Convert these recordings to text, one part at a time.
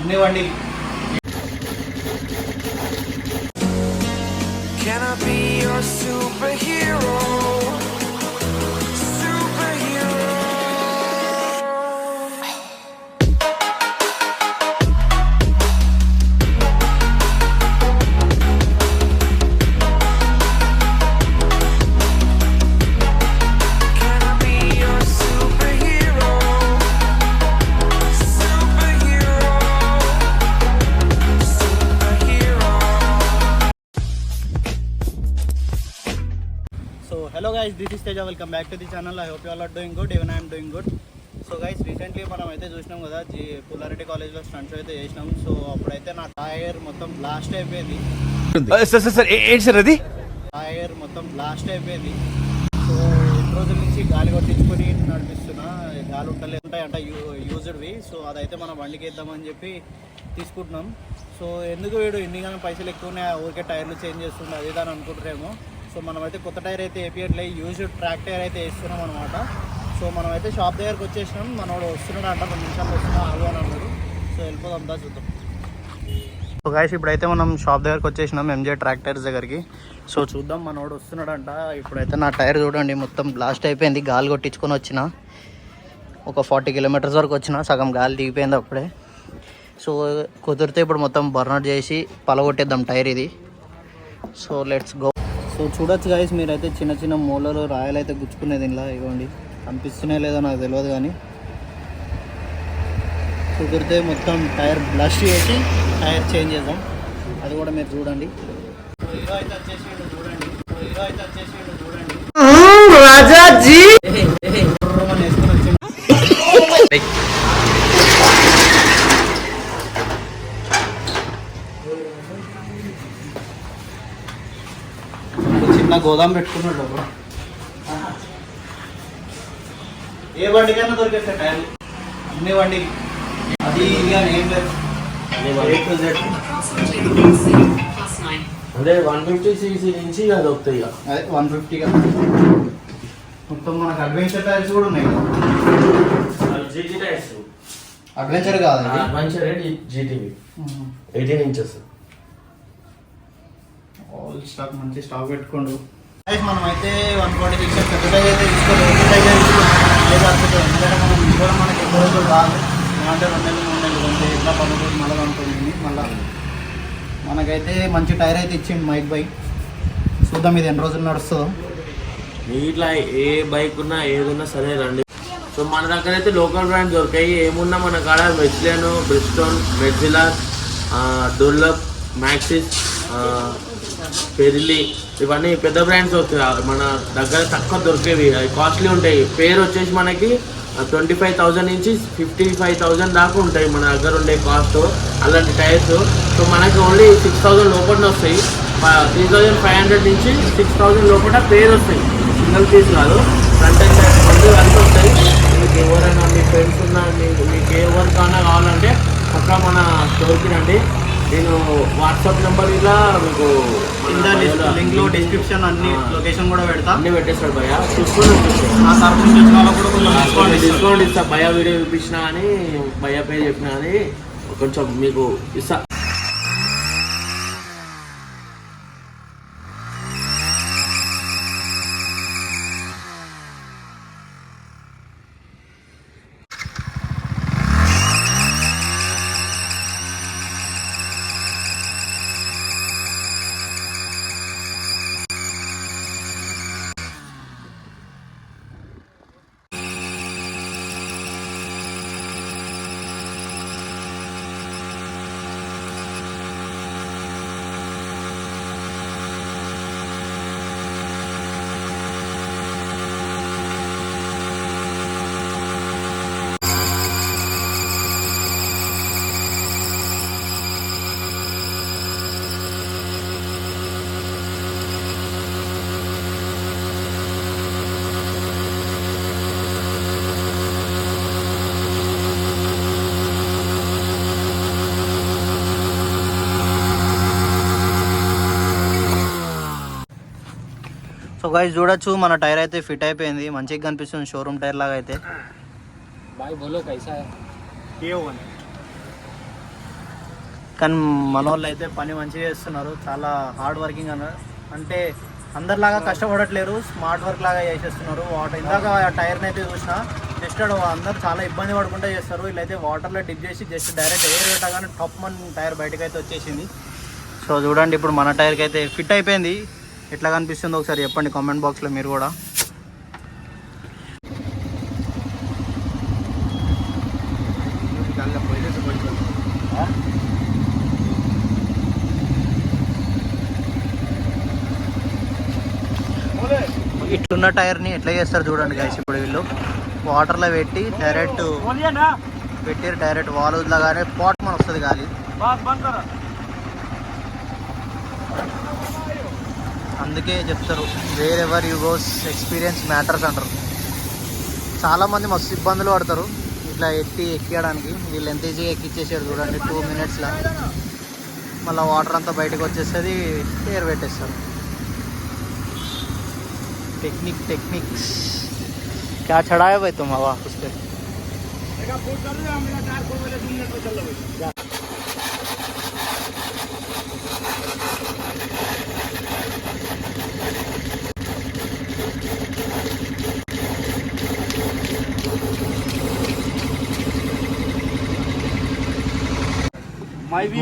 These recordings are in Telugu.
అన్ని వండి. Can I be your superhero? Hello guys, this is Teja. Welcome back to the channel. I hope you all are doing good. Even I am doing good. So guys recently మనం అయితే చూసినాం కదా పుల్లారెడ్డి కాలేజ్లో స్టంట్స్ అయితే చేసినాం. సో అప్పుడైతే నా టైర్ మొత్తం బ్లాస్ట్ అయిపోయింది. టైర్ మొత్తం బ్లాస్ట్ అయిపోయింది. సో ఎన్ని రోజుల నుంచి గాలి కొట్టించుకొని నడిపిస్తున్నా, గాలి ఉంటలే ఉంటాయంట యూజ్డ్వి. సో అదైతే మనం బండికి వేద్దామని చెప్పి తీసుకుంటున్నాం. సో ఎందుకు వీడు ఇన్నిగానే పైసలు ఎక్కువనే ఊరికే టైర్లు చేంజ్ చేస్తుండే అది దాని అనుకుంటారేమో. సో మనమైతే కొత్త టైర్ అయితే వేపియట్లే, యూజ్డ్ ట్రాక్ టైర్ అయితే వేస్తున్నాం అనమాట. సో మనమైతే షాప్ దగ్గరకు వచ్చేసినాం. మనోడు వస్తున్నాడు అంట, 2 నిమిషాలు వస్తున్నా ఆగు అని అన్నాడు. సో వెళ్ళిపోదాం దా చూద్దాం. సో గైస్ ఇప్పుడైతే మనం షాప్ దగ్గరకు వచ్చేసినాం, ఎంజే ట్రాక్ టైర్స్ దగ్గరికి. సో చూద్దాం మనోడు వస్తున్నాడు అంట. ఇప్పుడైతే నా టైర్ చూడండి మొత్తం బ్లాస్ట్ అయిపోయింది. గాలి కొట్టించుకొని వచ్చిన ఒక 40 కిలోమీటర్స్ వరకు వచ్చిన, సగం గాలి దిగిపోయింది అప్పుడే. సో కుదిరితే ఇప్పుడు మొత్తం బర్నౌట్ చేసి పలగొట్టేద్దాం టైర్ ఇది. So let's go. సో చూడొచ్చు గైస్ మీరైతే చిన్న చిన్న మూలలు రాయలు అయితే గుచ్చుకునేది ఇలా ఇవ్వండి, కనిపిస్తున్నాయి లేదో నాకు తెలియదు కానీ కుదిరితే మొత్తం టైర్ బ్లష్ చేసి టైర్ చేంజ్ చేద్దాం. అది కూడా మీరు చూడండి. హీరో అయితే వచ్చేసిండు చూడండి, హీరో అయితే వచ్చేసిండు చూడండి. రాజాజీ వేసుకొని వచ్చింది. చిన్న గోదాం పెట్టుకున్నాడు. ఏ బండికైనా దొరికేస్తాయి టైర్లు, అన్ని బండికి. అది ఇది అని ఏం లేదు, అంటే 150cc నుంచి అది దొరుకుతాయి. అదే 150 మొత్తం మనకు అడ్వెంచర్ టైర్స్ కూడా ఉన్నాయి. జీటీ టైర్స్ అడ్వెంచర్ కాదు, adventure GTV 18 inches. All stock మంచి స్టాక్ పెట్టుకోండు. మనం అయితే 140 పిక్చర్ పెద్ద టైర్ అయితే తీసుకోలేదు, లేదా అనుకుంటాం. ఎందుకంటే మనం కూడా మనకి ఎక్కువ రోజులు రాదు, అంటే 2 నెలలు 3 నెలలు అంటే ఎట్లా 10 రోజులు మళ్ళీ అనుకుంటుంది. మళ్ళీ మనకైతే మంచి టైర్ అయితే ఇచ్చింది మైక్ బైక్. చూద్దాం ఇది ఎన్ని రోజులు నడుస్తుందో. ఇట్లా ఏ బైక్ ఉన్నా ఏదున్నా సరే రండి. సో మన దగ్గర అయితే లోకల్ బ్రాండ్ దొరికాయి. ఏమున్నా మన కాడ మెచ్లేను, బ్రిస్టోన్, మెడ్జిలా, డుల్లప్, మ్యాక్సిస్, పెరిలి ఇవన్నీ పెద్ద బ్రాండ్స్ వస్తాయి. మన దగ్గర తక్కువ దొరికేవి, అవి కాస్ట్లీ ఉంటాయి. పేరు వచ్చేసి మనకి 25,000 నుంచి 55,000 దాకా ఉంటాయి మన దగ్గర ఉండే కాస్ట్ అలాంటి టైర్స్. సో మనకి ఓన్లీ 6,000 లోపల వస్తాయి. 3,500 నుంచి 6,000 లోపల పేరు వస్తాయి, సింగిల్ పీస్ కాదు. ఫ్రంట్ అండ్ బ్యాక్ రెండు కలిసి వస్తాయి. మీకు ఎవరైనా మీ ఫ్రెండ్స్ ఉన్నా మీకు ఎవరికైనా కావాలంటే పక్కా మన స్టోర్కి రండి. నేను వాట్సాప్ నెంబర్ ఇలా మీకు లింక్లో డిస్క్రిప్షన్ అన్ని లొకేషన్ కూడా పెడతా, అన్నీ పెట్టేస్తాడు భయ్య. చూసుకొని ఆ సర్వీస్ వచ్చిన వాళ్ళకు కూడా డిస్కౌంట్ ఇస్తా. భయ్య వీడియో చూపించినా కానీ భయ్య పేరు చెప్పినా కానీ కొంచెం మీకు ఇస్తా. సో గైస్ చూడొచ్చు మన టైర్ అయితే ఫిట్ అయిపోయింది, మంచిగా కనిపిస్తుంది షోరూమ్ టైర్ లాగా అయితే. भाई बोलो कैसा है? ये కానీ మన వాళ్ళు అయితే పని మంచిగా చేస్తున్నారు, చాలా హార్డ్ వర్కింగ్ అన్నారు. అంటే అందరిలాగా కష్టపడట్లేరు, స్మార్ట్ వర్క్ లాగా చేసేస్తున్నారు. వాటర్ ఇందాక టైర్ని అయితే చూసిన, జస్ట్ అందరూ చాలా ఇబ్బంది పడుకుంటూ చేస్తారు. వీళ్ళైతే వాటర్లో డిప్ చేసి జస్ట్ డైరెక్ట్ ఎయిర్ పెట్టగానే టాప్ మన్ టైర్ బయటకు అయితే వచ్చేసింది. సో చూడండి, ఇప్పుడు మన టైర్కి అయితే ఫిట్ అయిపోయింది. ఎట్లా కనిపిస్తుందో ఒకసారి చెప్పండి కామెంట్ బాక్స్లో మీరు కూడా. ఇట్లున్న టైర్ని ఎట్లా చేస్తారు చూడండి గైస్. ఇప్పుడు వీళ్ళు వాటర్లో పెట్టి డైరెక్ట్ వాల్ వదలగానే పాట్ మన వస్తుంది గాలి. అందుకే చెప్తారు wear ever you goes experience matters అంటారు. చాలామంది మస్తు ఇబ్బందులు పడతారు ఇట్లా ఎక్కియడానికి. వీళ్ళు ఎంత ఈజీగా ఎక్కిచ్చేసారు చూడండి, 2 minutesలో. మళ్ళీ వాటర్ అంతా బయటకు వచ్చేస్తుంది, ఎయిర్ పెట్టేస్తారు. टेक्निक्स क्या चढ़ाया भाई तुम हवा उस पर?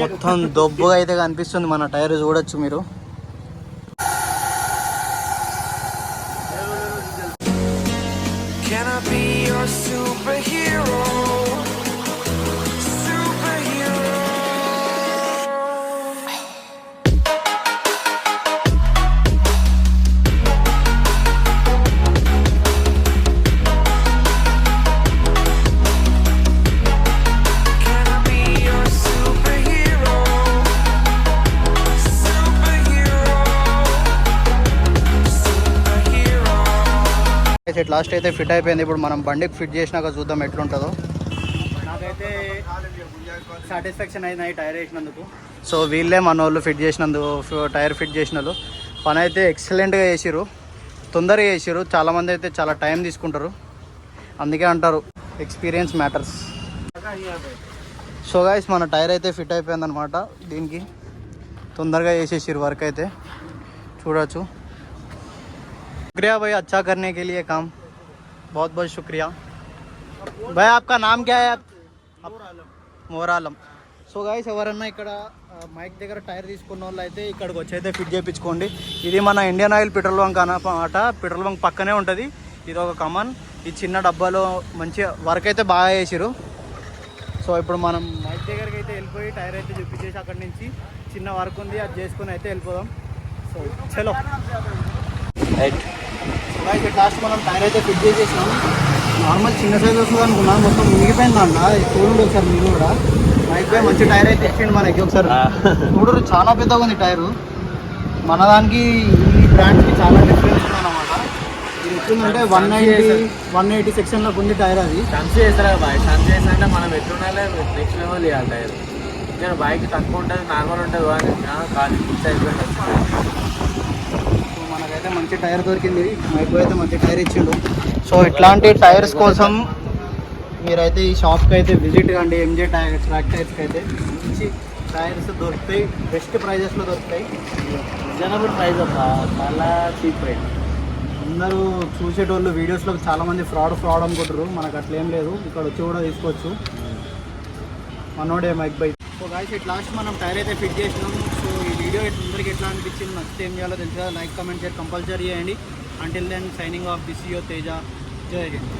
మొత్తం దొబ్బుగా అయితే కనిపిస్తుంది మన టైర్, చూడొచ్చు మీరు. Can I be your superhero? Superhero. Can I be your superhero? Superhero. Superhero. అయితే లాస్ట్ అయితే ఫిట్ అయిపోయింది. ఇప్పుడు మనం బండికి ఫిట్ చేసినాక చూద్దాం ఎట్లుంటుందో. నాకైతే సాటిస్ఫాక్షన్ అయింది ఈ టైర్ వేసినందుకు. సో వీళ్ళే మన వాళ్ళు ఫిట్ చేసినందుకు, టైర్ ఫిట్ చేసిన వాళ్ళు పని అయితే ఎక్సలెంట్గా చేసిర్రు, తొందరగా చేసిర్రు. చాలామంది అయితే చాలా టైం తీసుకుంటారు, అందుకే అంటారు ఎక్స్పీరియన్స్ మ్యాటర్స్. సో గైస్ మన టైర్ అయితే ఫిట్ అయిపోయింది అనమాట. దీనికి తొందరగా చేసేసిర్రు వర్క్ అయితే, చూడొచ్చు. शुक्रिया भाई, अच्छा करने के लिए काम, बहुत बहुत शुक्रिया भाई. आपका नाम क्या है? మోరాలం. సో గైస్ ఎవరన్నా ఇక్కడ మైక్ దగ్గర టైర్ తీసుకున్న వాళ్ళు అయితే ఇక్కడికి వచ్చి అయితే ఫిట్ చేయించుకోండి. ఇది మన ఇండియన్ ఆయిల్ పెట్రోల్ బంక్ అన్నమాట. పెట్రోల్ బంక్ పక్కనే ఉంటుంది. ఇది ఒక కమన్. ఈ చిన్న డబ్బాలో మంచిగా వర్క్ అయితే బాగా చేసిరు. సో ఇప్పుడు మనం మైక్ దగ్గరికి అయితే వెళ్ళిపోయి టైర్ అయితే చూపించేసి అక్కడి నుంచి చిన్న వర్క్ ఉంది అది చేసుకుని అయితే వెళ్ళిపోదాం. సో చలో రైట్. లాస్ట్ మనం టైర్ అయితే ఫిట్ చేసేసినాం. నార్మల్ చిన్న సైజ్ వస్తుంది అనుకున్నాం, మొత్తం మునిగిపోయింది అన్న. చూడండి ఒకసారి మీరు కూడా. మైక్ పై మంచి టైర్ అయితే ఇచ్చిండు మనకి. ఒకసారి చూడరు, చాలా పెద్దగా ఉంది టైరు. మన దానికి ఈ బ్రాండ్కి చాలా డిఫరెన్స్ ఉందన్నమాట. ఇది ఎట్లుందంటే 180 సెక్షన్లోకి ఉంది టైర్. అది సంచి చేస్తారా బాయ్? సంచి చేసినంటే మనం ఎట్లుండాలి, నెక్స్ట్ లెవెల్ ఇవ్వాలి టైర్. ఇంకా బైక్ తక్కువ ఉంటుంది, నార్మల్ ఉంటుంది, కానీ ఫిక్స్ అయిపోయింది. మనకైతే మంచి టైర్ దొరికింది, మైకో అయితే మంచి టైర్ ఇచ్చిండు. సో ఇట్లాంటి టైర్స్ కోసం మీరైతే ఈ షాప్కి అయితే విజిట్ కండి. ఎంజే టైర్స్, ట్రాక్ టైర్స్కి అయితే మంచి టైర్స్ దొరుకుతాయి, బెస్ట్ ప్రైజెస్లో దొరుకుతాయి. రీజనబుల్ ప్రైస్ అబ్బా, చాలా చీప్ ప్రైస్. అందరూ చూసేటోళ్ళు వీడియోస్లో చాలామంది ఫ్రాడ్ అనుకుంటారు. మనకు అట్లా ఏం లేదు, ఇక్కడ వచ్చి కూడా తీసుకోవచ్చు. మనోడే మైక్ బై. సో గాయ్స్ ఇట్ లాస్ట్ మనం టైర్ అయితే ఫిట్ చేసినాం. సో ఈ వీడియో అందరికి ఎట్లా అనిపించింది, నచ్చితే ఏం చేయాలో తెలుసు కదా, లైక్ కామెంట్ షేర్ కంపల్సరీ చేయండి. Until then signing off this your Teja. జై హింద్.